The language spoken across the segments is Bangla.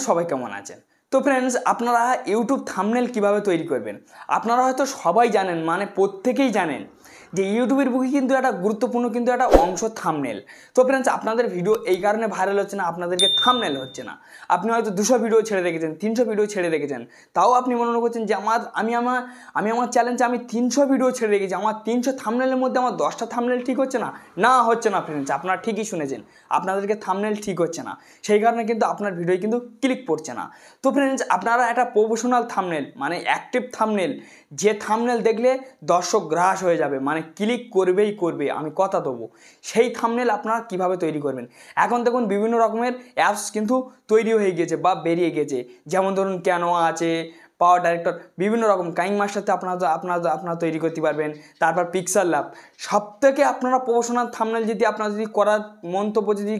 সবাই কেমন আছেন? তো ফ্রেন্ডস, আপনারা ইউটিউব থাম্বনেল কিভাবে তৈরি করবেন আপনারা হয়তো সবাই জানেন, মানে প্রত্যেকেই জানেন যে ইউটিউবের বুকে কিন্তু একটা গুরুত্বপূর্ণ কিন্তু একটা অংশ থাম্বনেল। তো ফ্রেন্ডস, আপনাদের ভিডিও এই কারণে ভাইরাল হচ্ছে না, আপনাদেরকে থাম্বনেল হচ্ছে না। আপনি হয়তো 200 ভিডিও ছেড়ে রেখেছেন, 300 ভিডিও ছেড়ে রেখেছেন, তাও আপনি মনে করছেন যে আমি আমার চ্যালেঞ্জে আমি 300 ভিডিও ছেড়ে রেখেছি, আমার 300 থাম্বনেলের মধ্যে আমার 10টা থাম্বনেল ঠিক হচ্ছে না। না, হচ্ছে না ফ্রেন্ডস, আপনারা ঠিকই শুনেছেন, আপনাদেরকে থাম্বনেল ঠিক হচ্ছে না, সেই কারণে কিন্তু আপনার ভিডিও কিন্তু ক্লিক পড়ছে না। তো ফ্রেন্ডস, আপনারা একটা প্রফেশনাল থাম্বনেল মানে অ্যাক্টিভ থাম্বনেল, যে থাম্বনেল দেখলে দর্শক গ্রাস হয়ে যাবে, মানে ক্লিক করবেই করবে, আমি কথা দেবো, সেই থাম্বনেল আপনারা কিভাবে তৈরি করবেন। এখন দেখুন বিভিন্ন রকমের অ্যাপস কিন্তু তৈরি হয়ে গেছে বা বেরিয়ে গেছে, যেমন ধরুন ক্যানভা আছে, পাওয়ার ডাইরেক্টর, বিভিন্ন রকম কাইং মাস্টারতে আপনারা তৈরি করতে পারবেন। তারপর পিক্সেল ল্যাব, সবথেকে আপনারা প্রফেশনাল থাম্বনেল আপনারা যদি করার মন্তব্য যদি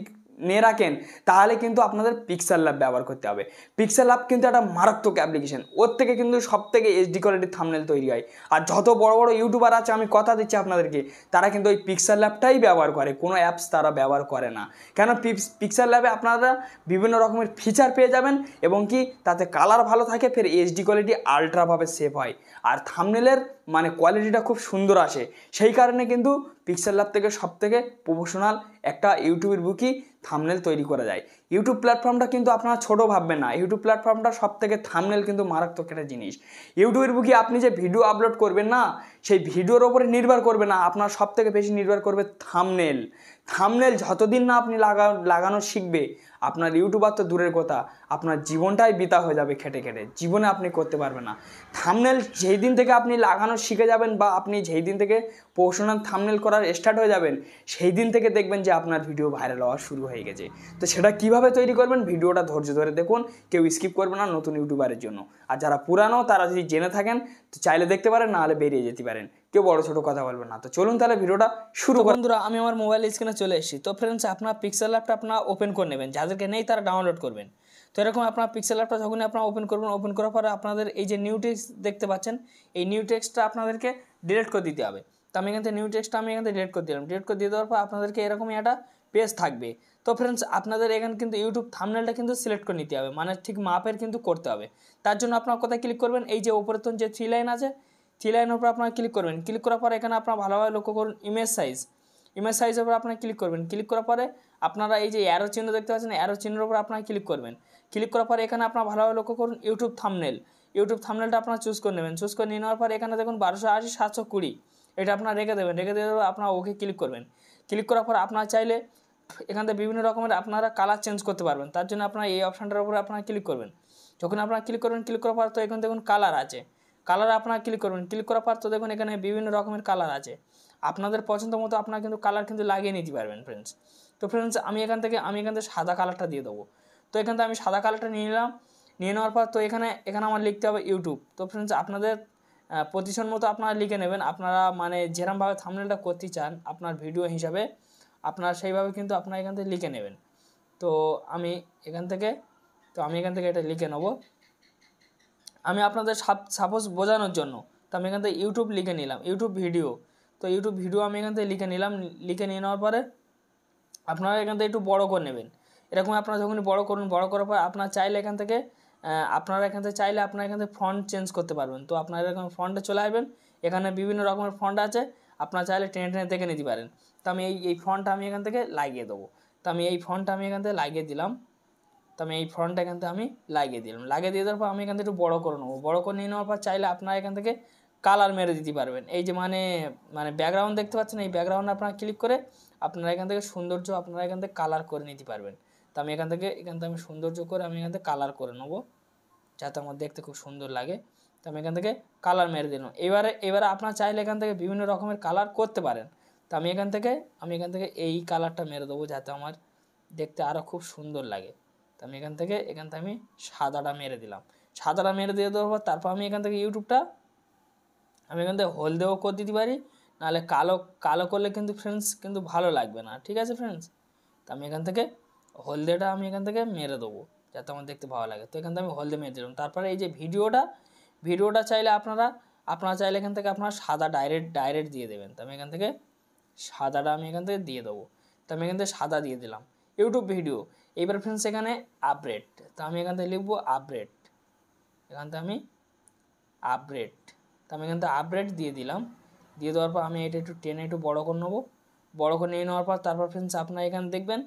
নিয়ে রাখেন, তাহলে কিন্তু আপনাদের পিক্সেল ল্যাব ব্যবহার করতে হবে। পিক্সেল ল্যাব কিন্তু একটা মারাত্মক অ্যাপ্লিকেশন, ওর থেকে কিন্তু সব থেকে এইচডি কোয়ালিটির থাম্বনেল তৈরি হয়। আর যত বড় বড় ইউটিউবার আছে, আমি কথা দিচ্ছি আপনাদেরকে, তারা কিন্তু ওই পিক্সেল ল্যাবটাই ব্যবহার করে, কোনো অ্যাপস তারা ব্যবহার করে না। কেন? পিক্সেল ল্যাবে আপনারা বিভিন্ন রকমের ফিচার পেয়ে যাবেন, এবং কি তাতে কালার ভালো থাকে, ফের এইচডি কোয়ালিটি আলট্রাভাবে সেভ হয়, আর থাম্বনেলের মানে কোয়ালিটিটা খুব সুন্দর আসে। সেই কারণে কিন্তু পিক্সেল ল্যাব থেকে সব থেকে প্রফেশনাল একটা ইউটিউবের বুকই থাম্বনেল তৈরি করা যায়। ইউটিউব প্ল্যাটফর্মটা কিন্তু আপনারা ছোটো ভাববেন না, ইউটিউব প্ল্যাটফর্মটা সব থেকে থাম্বনেল কিন্তু মারাত্মক একটা জিনিস। ইউটিউবের বুকে আপনি যে ভিডিও আপলোড করবেন না, সেই ভিডিওর ওপরে নির্ভর করবে না, আপনার সব থেকে বেশি নির্ভর করবে থাম্বনেল। থাম্বনেল যতদিন না আপনি লাগানো শিখবে, আপনার ইউটিউবার তো দূরের কথা, আপনার জীবনটাই বৃথা হয়ে যাবে, খেটে খেটে জীবনে আপনি করতে পারবেন না। থাম্বনেল যেই দিন থেকে আপনি লাগানো শিখে যাবেন, বা আপনি যেই দিন থেকে প্রফেশনাল থাম্বনেল করার স্টার্ট হয়ে যাবেন, সেই দিন থেকে দেখবেন যে আপনার ভিডিও ভাইরাল হওয়া শুরু হয়ে গেছে। তো সেটা কিভাবে তৈরি করবেন, ভিডিওটা ধৈর্য ধরে দেখুন, কেউ স্কিপ করবে না নতুন ইউটিউবারের জন্য। আর যারা পুরানো, তারা যদি জেনে থাকেন তো চাইলে দেখতে পারেন, নাহলে বেরিয়ে যেতে পারেন, কেউ বড় ছোটো কথা বলবেন না। তো চলুন তাহলে ভিডিওটা শুরু করুন। বন্ধুরা, আমি আমার মোবাইল স্ক্রিনে চলে এসেছি। তো ফ্রেন্ডস, আপনার পিক্সেল ল্যাবটা আপনারা ওপেন করে নেবেন, যাদেরকে নেই তারা ডাউনলোড করবেন। তো এরকম আপনার পিক্সেল ল্যাবটা যখনই আপনারা ওপেন করবেন, ওপেন করার পরে আপনাদের এই যে নিউ টেক্সট দেখতে পাচ্ছেন, এই নিউ টেক্সটটা আপনাদেরকে ডিলিট করে দিতে হবে। তো আমি এখান থেকে নিউ টেক্সটটা আমি এখান থেকে ডিলিট করে দিলাম। ডিলিট করে দিয়ে দেওয়ার পর আপনাদেরকে এরকমই একটা পেজ থাকবে। তো ফ্রেন্ডস, আপনাদের এখানে কিন্তু ইউটিউব থাম্বনেলটা কিন্তু সিলেক্ট করে নিতে হবে, মানে ঠিক মাপের কিন্তু করতে হবে। তার জন্য আপনারা কোথায় ক্লিক করবেন, এই যে উপরে তো যে 3 লাইন আছে, 3 লাইনের উপর আপনারা ক্লিক করবেন। ক্লিক করার পর এখানে আপনারা ভালোভাবে লক্ষ্য করুন ইমেজ সাইজের উপর আপনারা ক্লিক করবেন। ক্লিক করার পরে আপনারা এই যে অ্যারো চিহ্ন দেখতে পাচ্ছেন, অ্যারো চিহ্নের উপর আপনারা ক্লিক করবেন। ক্লিক করার পরে এখানে আপনারা ভালোভাবে লক্ষ্য করুন ইউটিউব থাম্বনেলটা আপনারা চুজ করে নেবেন। চুজ করে নিয়ে নেওয়ার পর এখানে দেখুন 1280 720, এটা আপনারা রেখে দেবেন। রেখে দিয়ে আপনারা ওকে ক্লিক করবেন। ক্লিক করার পর আপনারা চাইলে এখান থেকে বিভিন্ন রকমের আপনারা কালার চেঞ্জ করতে পারবেন। তার জন্য আপনারা এই অপশানটার উপরে আপনারা ক্লিক করবেন। যখন আপনারা ক্লিক করবেন, ক্লিক করার পর তো এখানে দেখুন কালার আছে, কালার আপনারা ক্লিক করবেন। ক্লিক করার পর তো দেখুন এখানে বিভিন্ন রকমের কালার আছে, আপনাদের পছন্দ মতো আপনারা কিন্তু কালার কিন্তু লাগিয়ে নিতে পারবেন ফ্রেন্ডস। তো ফ্রেন্ডস, আমি এখান থেকে সাদা কালারটা দিয়ে দেবো। তো এখান থেকে আমি সাদা কালারটা নিয়ে নিলাম। নিয়ে নেওয়ার পর তো এখানে আমার লিখতে হবে ইউটিউব। তো ফ্রেন্ডস, আপনাদের পজিশন মতো আপনারা লিখে নেবেন, আপনারা মানে যেরকমভাবে থাম্বনেলটা করতে চান আপনার ভিডিও হিসাবে, আপনারা সেইভাবে কিন্তু আপনারা এখান থেকে লিখে নেবেন। তো আমি এখান থেকে এটা লিখে নেব, আমি আপনাদের সাপোজ বোঝানোর জন্য। তো আমি এখান থেকে ইউটিউব লিখে নিলাম, ইউটিউব ভিডিও। তো ইউটিউব ভিডিও আমি এখান থেকে লিখে নিলাম। লিখে নিয়ে নেওয়ার পরে আপনারা এখান থেকে একটু বড় করে নেবেন। এরকম আপনারা যখনই বড় করুন, বড় করার পর আপনারা চাইলে এখান থেকে ফন্ট চেঞ্জ করতে পারবেন। তো আপনারা এরকম ফন্টে চলে আসবেন, এখানে বিভিন্ন রকমের ফন্ট আছে, আপনারা চাইলে টেনে টেনে দেখে নিতে পারেন। তো আমি এই ফন্টটা আমি এখান থেকে লাগিয়ে দেবো। তো আমি এই ফন্টটা আমি এখান থেকে লাগিয়ে দিলাম। তো আমি এই ফন্টটা এখান থেকে আমি লাগিয়ে দিলাম। লাগিয়ে দিয়ে দেওয়ার পর আমি এখান থেকে একটু বড়ো করে নেবো। বড়ো করে নিয়ে নেওয়ার পর চাইলে আপনারা এখান থেকে কালার মেরে দিতে পারবেন। এই যে মানে ব্যাকগ্রাউন্ড দেখতে পাচ্ছেন, এই ব্যাকগ্রাউন্ড আপনারা ক্লিক করে আপনারা এখান থেকে সৌন্দর্য আপনারা এখান থেকে কালার করে নিতে পারবেন। তো আমি এখান থেকে আমি সৌন্দর্য করে আমি এখান থেকে কালার করে নেবো, যাতে আমার দেখতে খুব সুন্দর লাগে। তো আমি এখান থেকে কালার মেরে দিলাম। এবারে আপনারা চাইলে এখান থেকে বিভিন্ন রকমের কালার করতে পারেন। তো আমি এখান থেকে এই কালারটা মেরে দেবো, যাতে আমার দেখতে আরও খুব সুন্দর লাগে। তো আমি এখান থেকে আমি সাদাটা মেরে দিলাম। সাদাটা মেরে দিয়ে দেওয়ার পর তারপর আমি এখান থেকে ইউটিউবটা আমি এখান থেকে হলদেও করে দিতে পারি, নাহলে কালো করলে কিন্তু ফ্রেন্ডস কিন্তু ভালো লাগবে না। ঠিক আছে ফ্রেন্ডস, তো আমি এখান থেকে হলদেটা আমি এখান থেকে মেরে দেবো, যাতে আমার দেখতে ভালো লাগে। তো এখান থেকে আমি হলদে মেরে দিলাম। তারপরে এই যে ভিডিওটা চাইলে আপনারা চাইলে এখান থেকে আপনারা সাদা ডাইরেক্ট দিয়ে দেবেন। তো আমি এখান থেকে সাদাটা দিয়ে দেবো। তো আমি এখান থেকে সাদা দিয়ে দিলাম। ইউটিউব এইবার ফ্রেন্ডস এখানে আপডেট, তো আমি এখান থেকে লিখবো আপডেট, এখান থেকে আমি আপডেট, তো আমি এখান থেকে আপডেট দিয়ে দিলাম। দিয়ে দেওয়ার পর আমি এটা একটু টেনে একটু বড়ো করে নেবো। বড় করে নিয়ে নেওয়ার পর তারপর ফ্রেন্ডস আপনারা এখানে দেখবেন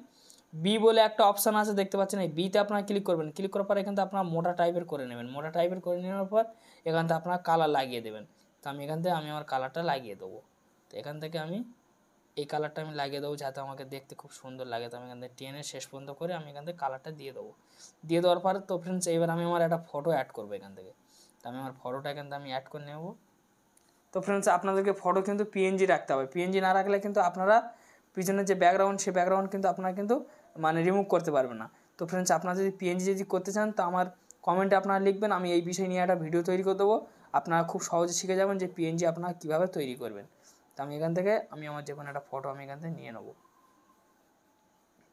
বি বলে একটা অপশান আছে, দেখতে পাচ্ছেন। এই বিতে আপনারা ক্লিক করবেন। ক্লিক করার পর এখান থেকে আপনারা মোটা টাইপের করে নেবেন। মোটা টাইপের করে নেওয়ার পর এখান থেকে আপনারা কালার লাগিয়ে দেবেন। তো আমি এখান থেকে আমার কালারটা লাগিয়ে দেবো। তো এখান থেকে আমি এই কালারটা আমি লাগিয়ে দেবো যাতে আমাকে দেখতে খুব সুন্দর লাগে। তো আমি এখান থেকে টেনে শেষ পর্যন্ত করে আমি এখান থেকে কালারটা দিয়ে দেবো। দিয়ে দেওয়ার পর তো ফ্রেন্ডস এবার আমি আমার একটা ফটো অ্যাড করবো এখান থেকে। তো আমি আমার ফটোটা এখান থেকে আমি অ্যাড করে নেব। তো ফ্রেন্ডস আপনাদেরকে ফটো কিন্তু পিএনজি রাখতে হবে। পিএনজি না রাখলে কিন্তু আপনারা পিছনের যে ব্যাকগ্রাউন্ড, সেই ব্যাকগ্রাউন্ড কিন্তু আপনারা কিন্তু মানে রিমুভ করতে পারবেন না। তো ফ্রেন্ডস আপনারা যদি পিএনজি যদি করতে চান তো আমার কমেন্টে আপনারা লিখবেন, আমি এই বিষয় নিয়ে একটা ভিডিও তৈরি করে দেবো। আপনারা খুব সহজে শিখে যাবেন যে পিএনজি আপনারা কীভাবে তৈরি করবেন। তো আমি এখান থেকে আমি আমার যে কোনো একটা ফটো আমি এখান থেকে নিয়ে নেবো।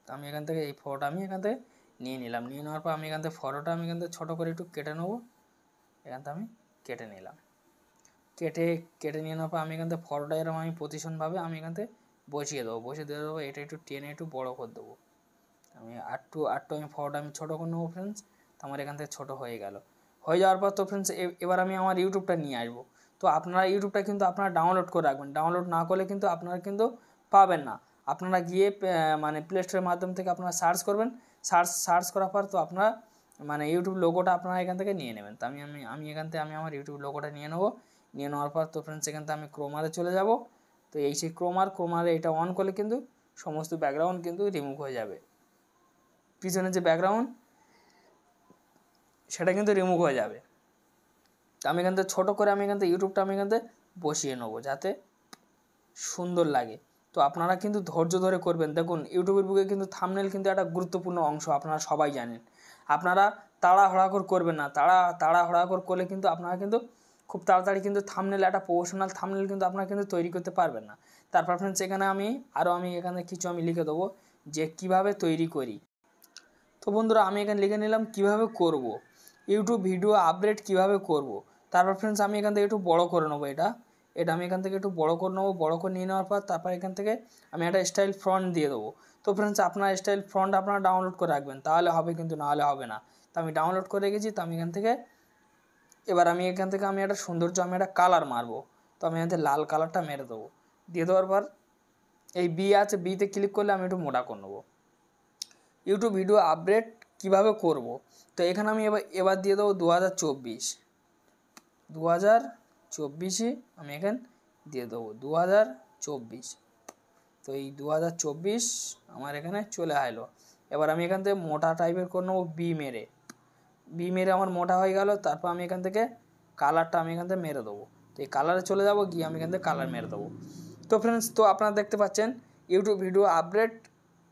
তো আমি এখান থেকে এই ফটোটা আমি এখান থেকে নিয়ে নিলাম। নিয়ে নেওয়ার পর আমি এখান থেকে ফটোটা আমি এখান থেকে ছোটো করে একটু কেটে নেবো। এখান থেকে আমি কেটে নিলাম। কেটে নিয়ে নেওয়ার পর আমি এখান থেকে ফটোটা এরকম আমি পজিশনভাবে আমি এখান থেকে বসিয়ে দিয়ে দেবো। এটা একটু টেনে একটু বড়ো করে দেবো। আমি আটটু আমি ফটোটা আমি ছোটো করে নেবো ফ্রেন্ডস। তো আমার এখান থেকে ছোটো হয়ে গেল। হয়ে যাওয়ার পর তো ফ্রেন্ডস এবার আমি আমার ইউটিউবটা নিয়ে আসবো। তো আপনারা ইউটিউবটা কিন্তু আপনারা ডাউনলোড করে রাখবেন। ডাউনলোড না করলে কিন্তু আপনারা কিন্তু পাবেন না। আপনারা গিয়ে মানে প্লে স্টোরের মাধ্যম থেকে আপনারা সার্চ করবেন। সার্চ করার পর তো আপনারা মানে ইউটিউব লোগোটা আপনারা এখান থেকে নিয়ে নেবেন। তো আমি এখান থেকে আমি আমার ইউটিউব লোগোটা নিয়ে নেবো। নিয়ে নেওয়ার পর তো ফ্রেন্ডস এখান থেকে আমি ক্রোমারে চলে যাব। তো এই সেই ক্রোমারে এটা অন করলে কিন্তু সমস্ত ব্যাকগ্রাউন্ড কিন্তু রিমুভ হয়ে যাবে। পিছনে যে ব্যাকগ্রাউন্ড সেটা কিন্তু রিমুভ হয়ে যাবে। তো আমি এখান থেকে ছোটো করে আমি এখান থেকে ইউটিউবটা আমি এখান থেকে বসিয়ে নেবো যাতে সুন্দর লাগে। তো আপনারা কিন্তু ধৈর্য ধরে করবেন। দেখুন ইউটিউবের বুকে কিন্তু থাম্বনেল কিন্তু একটা গুরুত্বপূর্ণ অংশ, আপনারা সবাই জানেন। আপনারা তাড়াহুড়া করবেন না। তাড়াহুড়া করলে কিন্তু আপনারা কিন্তু খুব তাড়াতাড়ি কিন্তু থাম্বনেল, একটা প্রফেশনাল থাম্বনেল কিন্তু আপনারা কিন্তু তৈরি করতে পারবেন না। তারপর ফ্রেন্ডস এখানে আমি এখানে কিছু আমি লিখে দেবো যে কিভাবে তৈরি করি। তো বন্ধুরা আমি এখানে লিখে নিলাম কিভাবে করব, ইউটিউব ভিডিও আপডেট কিভাবে করব। তারপর ফ্রেন্ডস আমি এখান থেকে একটু বড় করে নেবো। এটা আমি এখান থেকে একটু বড় করে নেবো। বড় করে নিয়ে নেওয়ার পর তারপর এখান থেকে আমি একটা স্টাইল ফ্রন্ট দিয়ে দেবো। তো ফ্রেন্ডস আপনার স্টাইল ফ্রন্ট আপনারা ডাউনলোড করে রাখবেন, তাহলে হবে, কিন্তু না হলে হবে না। তো আমি ডাউনলোড করে রেখেছি। তো আমি এখান থেকে আমি একটা সৌন্দর্য আমি একটা কালার মারবো। তো আমি এখান থেকে লাল কালারটা মেরে দেবো। দিয়ে দেওয়ার পর এই বি আছে, বিতে ক্লিক করলে আমি একটু মোটা করে নেবো। ইউটিউব ভিডিও আপডেট কিভাবে করব। তো এখানে আমি এবার দিয়ে দেবো 2024 আমি এখানে দিয়ে দেবো 2024। তো এই 2024 আমার এখানে চলে আসলো। এবার আমি এখান থেকে মোটা টাইপের করে নেবো। বি মেরে আমার মোটা হয়ে গেল। তারপর আমি এখান থেকে কালারটা আমি এখান থেকে মেরে দেবো। তো এই কালারে চলে যাব, গিয়ে আমি এখান থেকে কালার মেরে দেবো। তো ফ্রেন্ডস তো আপনারা দেখতে পাচ্ছেন ইউটিউব ভিডিও আপডেট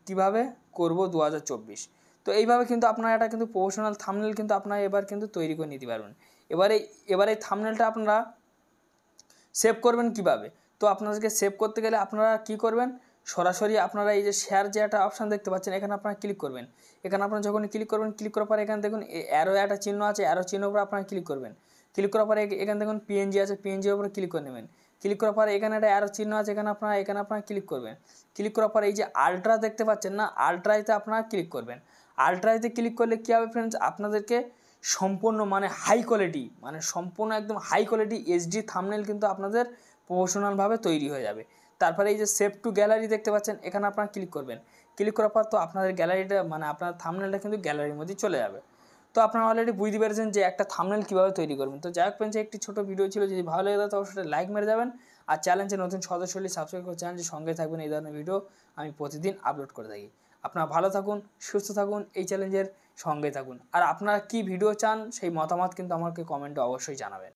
কীভাবে করব 2024। তো এইভাবে কিন্তু আপনারা এটা কিন্তু প্রফেশনাল থাম্বনেল কিন্তু আপনারা এবার কিন্তু তৈরি করে নিতে পারবেন। এবারে এই থাম্বনেলটা আপনারা সেভ করবেন কিভাবে। তো আপনাদেরকে সেভ করতে গেলে আপনারা কি করবেন, সরাসরি আপনারা এই যে শেয়ার যে একটা অপশান দেখতে পাচ্ছেন, এখানে আপনারা ক্লিক করবেন। এখানে আপনারা যখন ক্লিক করবেন, ক্লিক করার পরে এখানে দেখুন অ্যারো একটা চিহ্ন আছে, অ্যারো চিহ্নের উপর আপনারা ক্লিক করবেন। ক্লিক করার পরে এখানে দেখুন পিএনজি আছে, পিএনজির উপরে ক্লিক করে নেবেন। ক্লিক করার পরে এখানে একটা অ্যারো চিহ্ন আছে, এখানে আপনারা ক্লিক করবেন। ক্লিক করার পরে এই যে আলট্রা দেখতে পাচ্ছেন না, আলট্রাতে আপনারা ক্লিক করবেন। আলট্রাতে ক্লিক করলে কী হবে ফ্রেন্ডস, আপনাদেরকে সম্পূর্ণ মানে হাই কোয়ালিটি, মানে সম্পূর্ণ একদম হাই কোয়ালিটি এইচডি থাম্বনেল কিন্তু আপনাদের প্রফেশনালভাবে তৈরি হয়ে যাবে। তারপরে এই যে সেভ টু গ্যালারি দেখতে পাচ্ছেন, এখানে আপনারা ক্লিক করবেন। ক্লিক করার পর তো আপনাদের গ্যালারিটা মানে আপনার থাম্বনেলটা কিন্তু গ্যালারির মধ্যে চলে যাবে। তো আপনারা অলরেডি বুঝতে পেরেছেন যে একটা থাম্বনেল কীভাবে তৈরি করবেন। তো যাই হোক ফ্রেন্ডস, একটি ছোটো ভিডিও ছিল, যদি ভালো লাগে তো অবশ্যই লাইক মেরে যাবেন। আর চ্যানেলটি নতুন সদস্য হলে সাবস্ক্রাইব করে চ্যানেলটির সঙ্গে থাকবেন। এই ধরনের ভিডিও আমি প্রতিদিন আপলোড করে থাকি। আপনারা ভালো থাকুন, সুস্থ থাকুন, এই চ্যালেঞ্জের সঙ্গে থাকুন। আর আপনারা কী ভিডিও চান সেই মতামত কিন্তু আমাকে কমেন্টে অবশ্যই জানাবেন।